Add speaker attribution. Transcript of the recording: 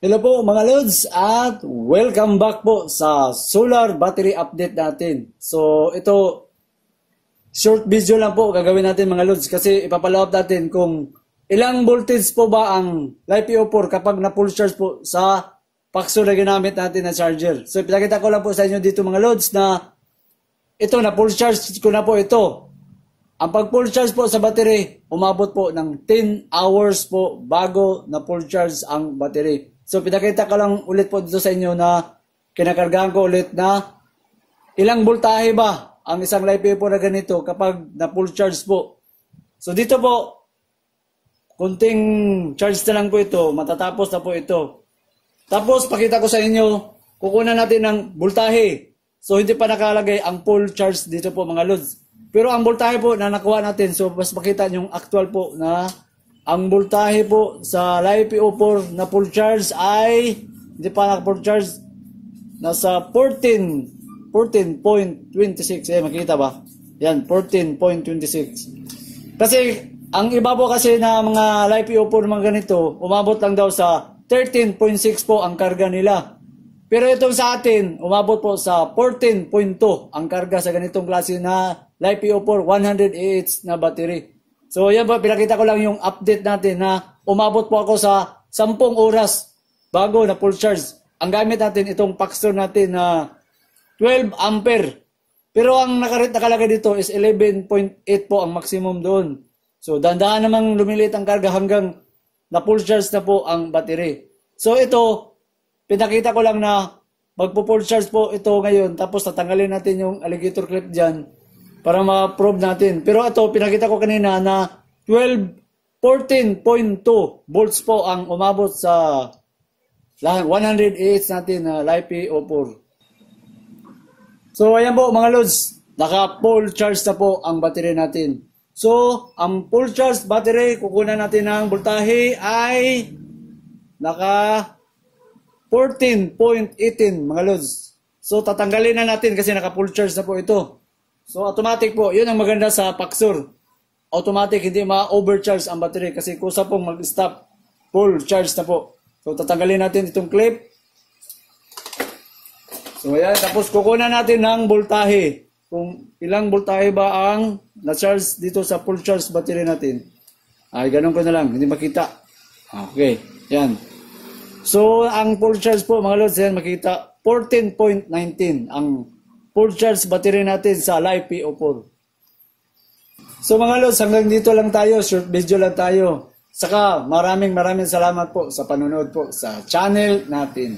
Speaker 1: Hello po mga Lods at welcome back po sa solar battery update natin. So ito, short video lang po gagawin natin mga Lods kasi ipapalawap natin kung ilang voltage po ba ang LiPo4 kapag na full charge po sa pakso na ginamit natin na charger. So ipakita ko lang po sa inyo dito mga Lods na ito na full charge ko na po ito. Ang pag full charge po sa battery, umabot po ng 10 hours po bago na full charge ang battery. So, pinakita ko lang ulit po dito sa inyo na kinakargahan ko ulit na ilang voltahe ba ang isang LiPo4 na ganito kapag na full charge po. So, dito po, kunting charge na lang po ito, matatapos na po ito. Tapos, pakita ko sa inyo, kukunan natin ng voltahe. So, hindi pa nakalagay ang full charge dito po mga Lods. Pero ang voltahe po na nakuha natin, so mas makita yung actual po na ang voltahe po sa LiPo4 na full charge ay hindi pa naka-full charge, nasa 14.26. Makita ba? Yan, 14.26. Kasi ang iba po kasi na mga LiPo4 mga ganito, umabot lang daw sa 13.6 po ang karga nila. Pero itong sa atin, umabot po sa 14.2 ang karga sa ganitong klase na LiPo4 100 AH na battery. So yan po, pinakita ko lang yung update natin na umabot po ako sa 10 oras bago na full charge. Ang gamit natin itong Paxtor natin na 12 ampere. Pero ang nakalagay dito is 11.8 po ang maximum doon. So dandahan namang lumilit ang karga hanggang na full charge na po ang battery. So ito, pinakita ko lang na magpo-full charge po ito ngayon. Tapos tatanggalin natin yung alligator clip dyan para ma-probe natin. Pero ito, pinakita ko kanina na 14.2 volts po ang umabot sa 100 AH natin na LiPo4. So, ayan po mga Lods, naka-full charge na po ang battery natin. So, ang full charge battery, kukunan natin ng voltahe ay naka 14.18 mga Lods. So, tatanggalin na natin kasi naka-full charge na po ito. So, automatic po. Yun ang maganda sa Paxtor. Automatic, hindi ma-overcharge ang battery kasi kusa pong mag-stop. Full charge na po. So, tatanggalin natin itong clip. So, ayan. Tapos, kukunan natin ng voltahe. Kung ilang voltahe ba ang na-charge dito sa full charge battery natin. Ay, ganun ko na lang. Hindi makita. Okay. Yan. So, ang full charge po, mga Lods, yan makita. 14.19 ang full charge battery natin sa LiPo4. So mga Lods, hanggang dito lang tayo, short video lang tayo. Saka maraming salamat po sa panonood po sa channel natin.